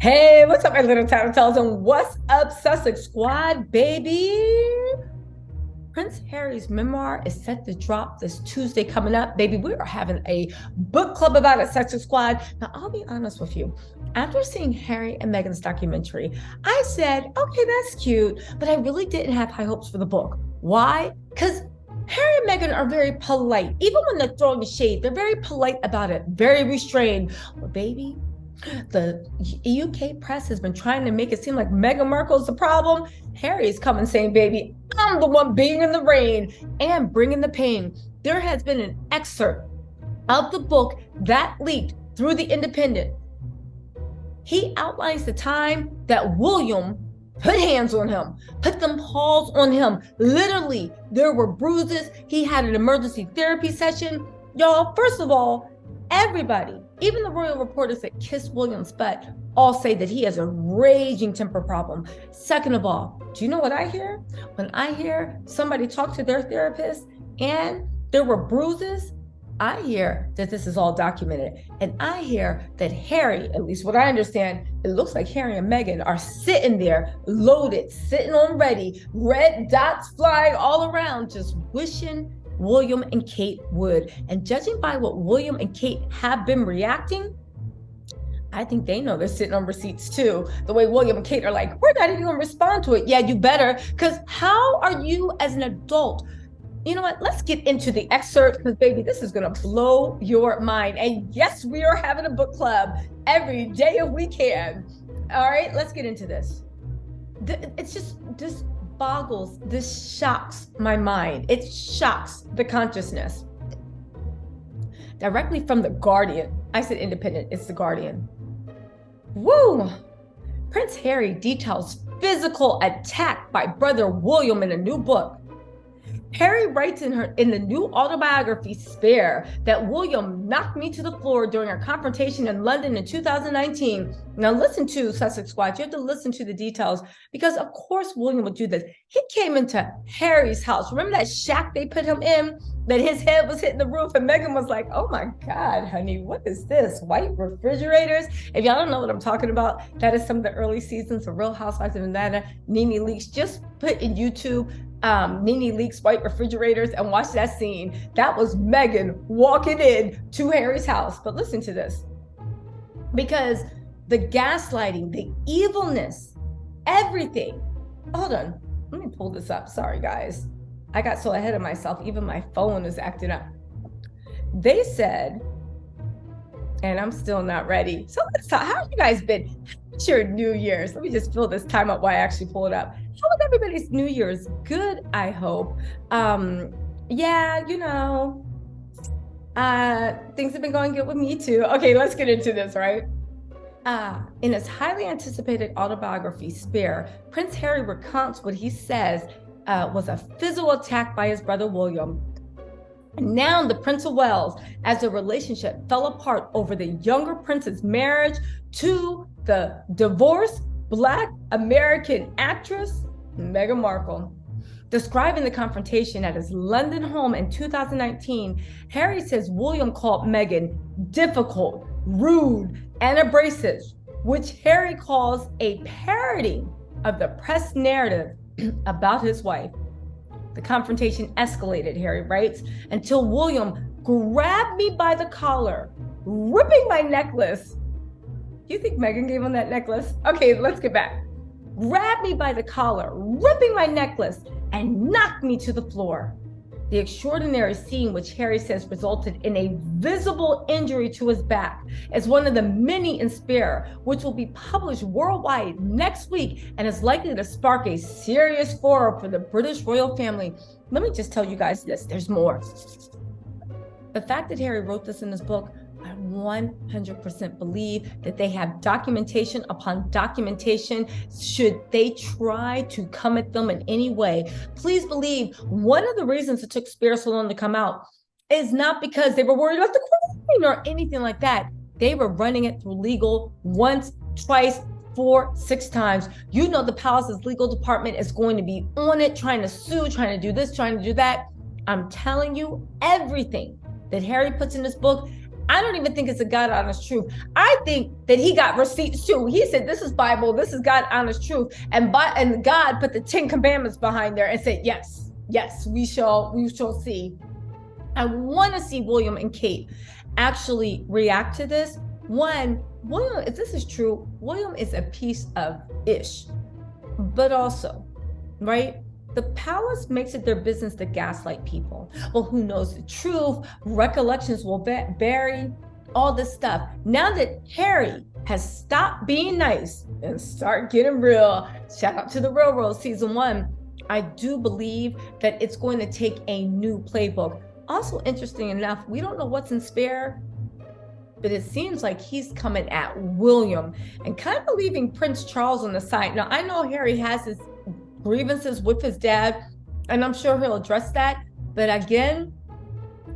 Hey, what's up, my little tattletales? And what's up, Sussex Squad, baby? Prince Harry's memoir is set to drop this Tuesday coming up, baby. We are having a book club about it, Sussex Squad. Now, I'll be honest with you. After seeing Harry and Meghan's documentary, I said, okay, that's cute, but I really didn't have high hopes for the book. Why? Because Harry and Meghan are very polite. Even when they're throwing shade, they're very polite about it, very restrained. Well, baby, the UK press has been trying to make it seem like Meghan Markle is the problem. Harry's coming saying, baby, I'm the one being in the rain and bringing the pain. There has been an excerpt of the book that leaked through The Independent. He outlines the time that William put hands on him, put them paws on him. Literally, there were bruises. He had an emergency therapy session. Y'all, first of all, everybody, even the royal reporters that kiss William's butt, all say that he has a raging temper problem. Second of all, do you know what I hear? When I hear somebody talk to their therapist and there were bruises, I hear that this is all documented. And I hear that Harry, at least what I understand, it looks like Harry and Meghan are sitting there loaded, sitting on ready, red dots flying all around, just wishing William and Kate would. And judging by what William and Kate have been reacting, I think they know they're sitting on receipts too. The way William and Kate are like, we're not even gonna respond to it. Yeah, you better, because how are you as an adult? You know what? Let's get into the excerpt because, baby, this is going to blow your mind. And yes, we are having a book club every day if we can. All right, let's get into this. It's just, this boggles, this shocks my mind. It shocks the consciousness. Directly from The Guardian. I said Independent, it's The Guardian. Woo! Prince Harry details physical attack by brother William in a new book. Harry writes in the new autobiography, Spare, that William knocked me to the floor during our confrontation in London in 2019. Now listen to Sussex Squad. You have to listen to the details because, of course, William would do this. He came into Harry's house. Remember that shack they put him in, that his head was hitting the roof, and Meghan was like, oh my God, honey, what is this? White refrigerators? If y'all don't know what I'm talking about, that is some of the early seasons of Real Housewives of Atlanta. Nene Leakes, just put in YouTube, Nene Leakes white refrigerators and watch that scene. That was Meghan walking in to Harry's house. But listen to this, because the gaslighting, the evilness, everything. Hold on, let me pull this up. Sorry, guys. I got so ahead of myself. Even my phone is acting up. They said, and I'm still not ready. So let's talk. How have you guys been? How's your New Year's? Let me just fill this time up while I actually pull it up. How was everybody's New Year's? Good, I hope. Yeah, you know, things have been going good with me too. Okay, let's get into this, right? In his highly anticipated autobiography, Spare, Prince Harry recounts what he says was a physical attack by his brother William. And now the Prince of Wales, as the relationship fell apart over the younger prince's marriage to the divorced Black American actress, Meghan Markle. Describing the confrontation at his London home in 2019, Harry says William called Meghan difficult, rude, and abrasive, which Harry calls a parody of the press narrative about his wife. The confrontation escalated, Harry writes, until William grabbed me by the collar, ripping my necklace. You think Meghan gave him that necklace? Okay, let's get back. Grabbed me by the collar, ripping my necklace, and knocked me to the floor. The extraordinary scene, which Harry says resulted in a visible injury to his back, is one of the many in Spare, which will be published worldwide next week and is likely to spark a serious furor for the British royal family. Let me just tell you guys this, there's more. The fact that Harry wrote this in his book, I 100% believe that they have documentation upon documentation should they try to come at them in any way. Please believe one of the reasons it took Spare so long to come out is not because they were worried about the Queen or anything like that. They were running it through legal once, twice, 4, 6 times. You know the palace's legal department is going to be on it, trying to sue, trying to do this, trying to do that. I'm telling you, everything that Harry puts in this book, I don't even think it's a God honest truth. I think that he got receipts too. He said, this is Bible, this is God honest truth. And God put the 10 commandments behind there and said, yes, we shall see. I want to see William and Kate actually react to this. One, William, if this is true, William is a piece of ish, but also, right? The palace makes it their business to gaslight people. Well, who knows the truth? Recollections will vary, all this stuff. Now that Harry has stopped being nice and start getting real, shout out to the Railroad season 1, I do believe that it's going to take a new playbook. Also, interesting enough, we don't know what's in Spare, but it seems like he's coming at William and kind of leaving Prince Charles on the side. Now, I know Harry has his grievances with his dad, and I'm sure he'll address that. But again,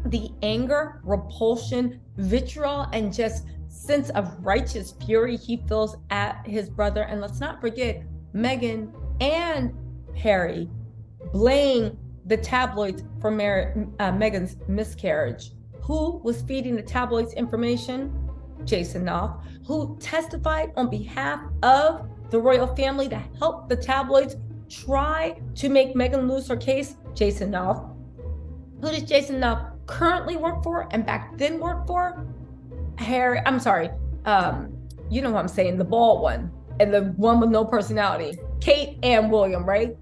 the anger, repulsion, vitriol, and just sense of righteous fury he feels at his brother. And let's not forget, Meghan and Harry blame the tabloids for Meghan's miscarriage. Who was feeding the tabloids information? Jason Knopf, who testified on behalf of the royal family to help the tabloids try to make Meghan lose her case? Jason Knopf. Who does Jason Knopf currently work for and back then work for? Harry, I'm sorry, you know what I'm saying, the bald one and the one with no personality, Kate and William, right?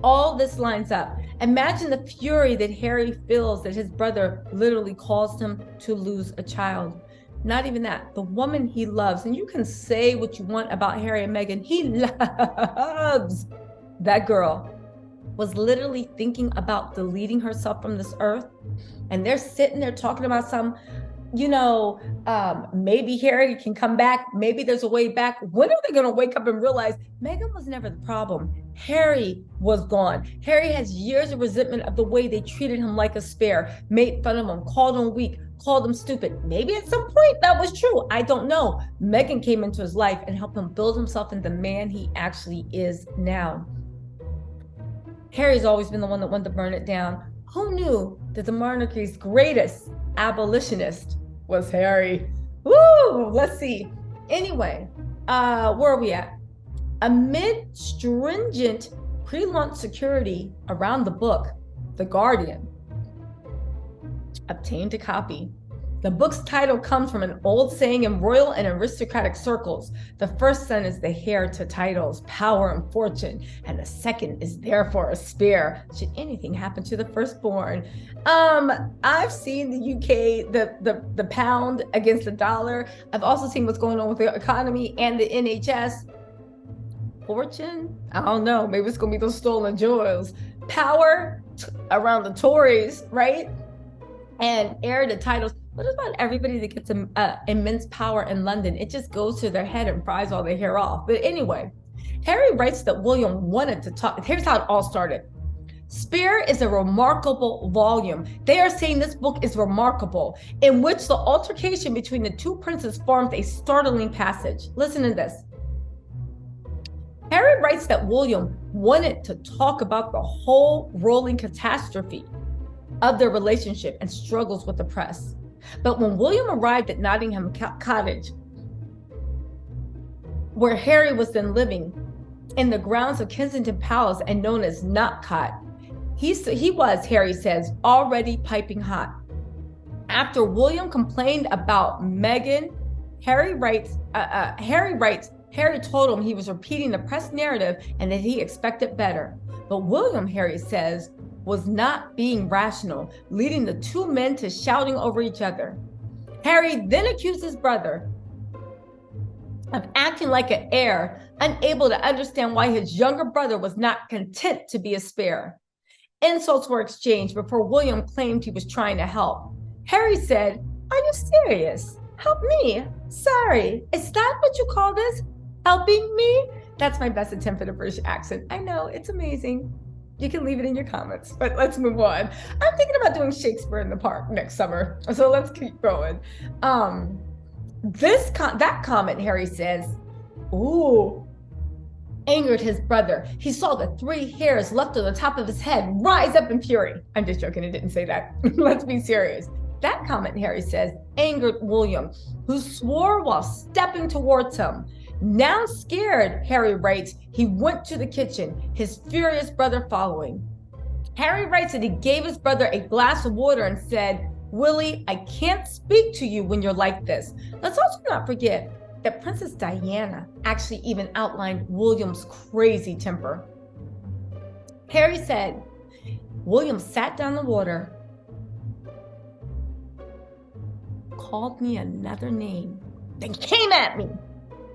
All this lines up. Imagine the fury that Harry feels that his brother literally caused him to lose a child. Not even that, the woman he loves, and you can say what you want about Harry and Meghan, he loves that girl, was literally thinking about deleting herself from this earth. And they're sitting there talking about some, maybe Harry can come back. Maybe there's a way back. When are they going to wake up and realize Meghan was never the problem? Harry was gone. Harry has years of resentment of the way they treated him like a spare, made fun of him, called him weak, called him stupid. Maybe at some point that was true. I don't know. Meghan came into his life and helped him build himself into the man he actually is now. Harry's always been the one that wanted to burn it down. Who knew that the monarchy's greatest abolitionist was Harry? Woo! Let's see. Anyway, where are we at? Amid stringent pre-launch security around the book, The Guardian obtained a copy. The book's title comes from an old saying in royal and aristocratic circles. The first son is the heir to titles, power, and fortune, and the second is therefore a spare should anything happen to the firstborn. I've seen the UK, the pound against the dollar. I've also seen what's going on with the economy and the NHS. Fortune? I don't know. Maybe it's going to be those stolen jewels. Power around the Tories, right? And heir to titles. What about everybody that gets immense power in London? It just goes to their head and fries all their hair off. But anyway, Harry writes that William wanted to talk. Here's how it all started. Spare is a remarkable volume. They are saying this book is remarkable, in which the altercation between the two princes forms a startling passage. Listen to this. Harry writes that William wanted to talk about the whole rolling catastrophe of their relationship and struggles with the press. But when William arrived at Nottingham Cottage, where Harry was then living in the grounds of Kensington Palace and known as Knotcott, he was, Harry says, already piping hot. After William complained about Meghan, Harry told him he was repeating the press narrative and that he expected better. But William, Harry says, was not being rational, leading the two men to shouting over each other. Harry then accused his brother of acting like an heir, unable to understand why his younger brother was not content to be a spare. Insults were exchanged before William claimed he was trying to help. Harry said, "Are you serious? Help me? Sorry, is that what you call this? Helping me?" That's my best attempt at a British accent. I know, it's amazing. You can leave it in your comments, but let's move on. I'm thinking about doing Shakespeare in the Park next summer, so let's keep going. That comment, Harry says, angered his brother. He saw the 3 hairs left on the top of his head rise up in fury. I'm just joking, I didn't say that. Let's be serious. That comment, Harry says, angered William, who swore while stepping towards him. Now scared, Harry writes, he went to the kitchen, his furious brother following. Harry writes that he gave his brother a glass of water and said, Willie, I can't speak to you when you're like this. Let's also not forget that Princess Diana actually even outlined William's crazy temper. Harry said, William sat down the water, called me another name, then came at me.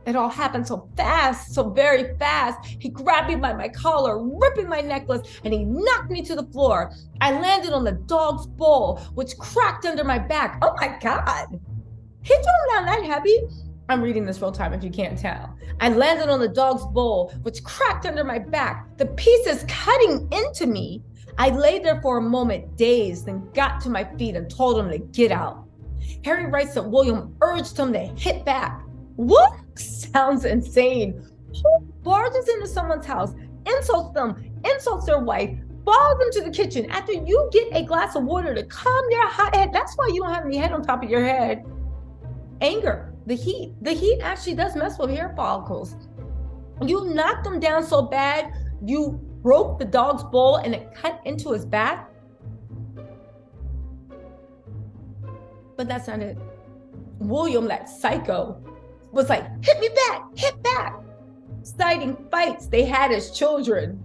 It all happened so fast, so very fast. He grabbed me by my collar, ripping my necklace, and he knocked me to the floor. I landed on the dog's bowl, which cracked under my back. Oh my God. He threw him down that heavy. I'm reading this real time if you can't tell. I landed on the dog's bowl, which cracked under my back, the pieces cutting into me. I lay there for a moment, dazed, then got to my feet and told him to get out. Harry writes that William urged him to hit back. What? Sounds insane. Who barges into someone's house, insults them, insults their wife, follows them to the kitchen after you get a glass of water to calm their hot head? That's why you don't have any head on top of your head. Anger, the heat. The heat actually does mess with hair follicles. You knocked him down so bad, you broke the dog's bowl and it cut into his back. But that's not it. William, that psycho, was like, hit me back, hit back, citing fights they had as children.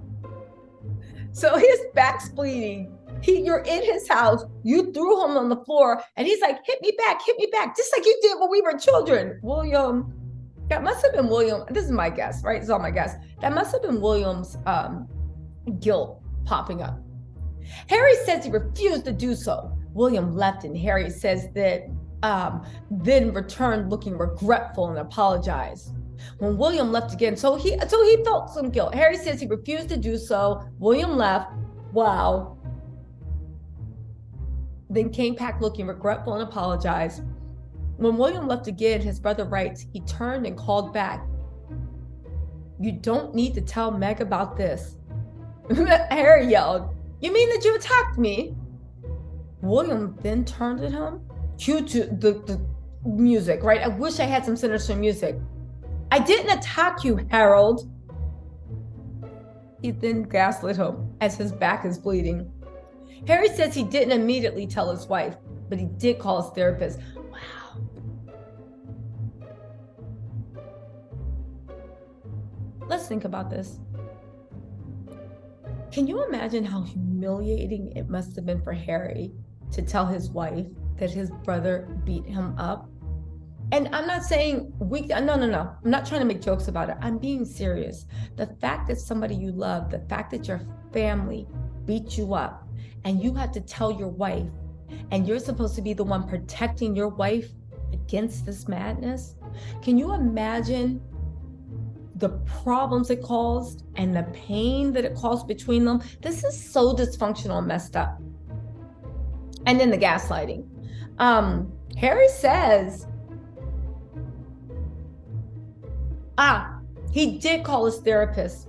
So his back's bleeding. You're in his house, you threw him on the floor, and he's like, hit me back, just like you did when we were children. William, that must have been William, this is my guess, right? It's all my guess. That must have been William's guilt popping up. Harry says he refused to do so. William left, and Harry says that then returned looking regretful and apologized. When William left again, so he felt some guilt. Harry says he refused to do so. William left. Wow. Then came back looking regretful and apologized. When William left again, his brother writes, he turned and called back. You don't need to tell Meg about this. Harry yelled, you mean that you attacked me? William then turned at him. Cue to the music, right? I wish I had some sinister music. I didn't attack you, Harold. He then gaslit him as his back is bleeding. Harry says he didn't immediately tell his wife, but he did call his therapist. Wow. Let's think about this. Can you imagine how humiliating it must have been for Harry to tell his wife that his brother beat him up? And I'm not saying no. I'm not trying to make jokes about it. I'm being serious. The fact that somebody you love, the fact that your family beat you up and you have to tell your wife, and you're supposed to be the one protecting your wife against this madness. Can you imagine the problems it caused and the pain that it caused between them? This is so dysfunctional and messed up. And then the gaslighting. Harry says, he did call his therapist.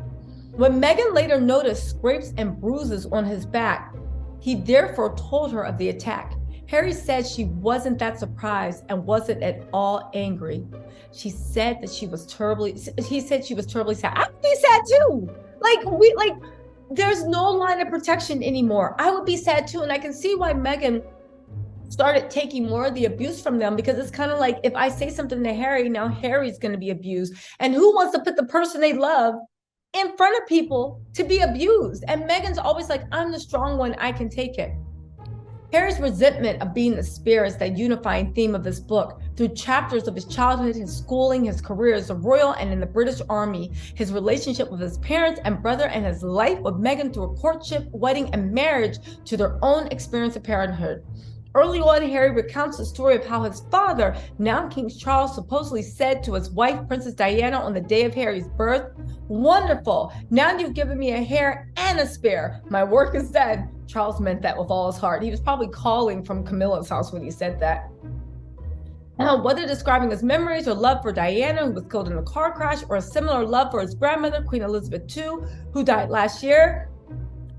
When Meghan later noticed scrapes and bruises on his back, he therefore told her of the attack. Harry said she wasn't that surprised and wasn't at all angry. He said she was terribly sad. I would be sad too. There's no line of protection anymore. I would be sad too. And I can see why Meghan started taking more of the abuse from them, because it's kind of like, if I say something to Harry, now Harry's going to be abused. And who wants to put the person they love in front of people to be abused? And Meghan's always like, I'm the strong one, I can take it. Harry's resentment of being the spear is the unifying theme of this book. Through chapters of his childhood, his schooling, his career as a royal and in the British Army, his relationship with his parents and brother, and his life with Meghan through a courtship, wedding, and marriage to their own experience of parenthood. Early on, Harry recounts the story of how his father, now King Charles, supposedly said to his wife, Princess Diana, on the day of Harry's birth, "Wonderful, now you've given me a heir and a spare. My work is done." Charles meant that with all his heart. He was probably calling from Camilla's house when he said that. Now, whether describing his memories or love for Diana, who was killed in a car crash, or a similar love for his grandmother, Queen Elizabeth II, who died last year,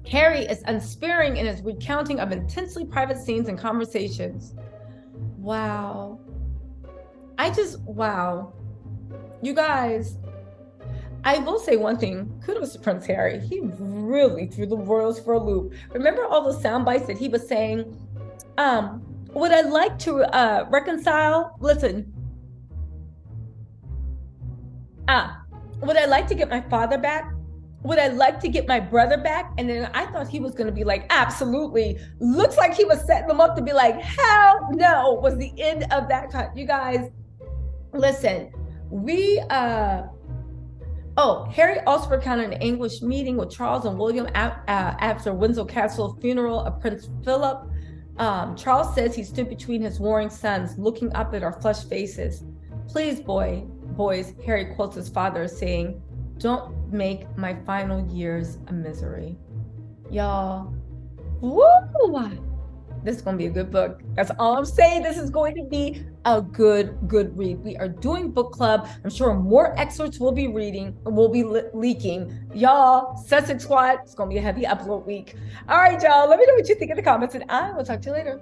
Harry is unsparing in his recounting of intensely private scenes and conversations. Wow. Wow. You guys, I will say one thing. Kudos to Prince Harry. He really threw the royals for a loop. Remember all the sound bites that he was saying? Would I like to reconcile? Listen. Would I like to get my father back? Would I like to get my brother back? And then I thought he was going to be like, absolutely. Looks like he was setting them up to be like, hell no, was the end of that cut. You guys, listen, Harry also recounted an English meeting with Charles and William after Windsor Castle funeral of Prince Philip. Charles says he stood between his warring sons, looking up at our flushed faces. Please, boys, Harry quotes his father as saying, don't make my final years a misery. Y'all, woo! This is going to be a good book. That's all I'm saying. This is going to be a good read. We are doing book club. I'm sure more excerpts will be leaking. Y'all, Sussex Squad, it's going to be a heavy upload week. All right, y'all, let me know what you think in the comments, and I will talk to you later.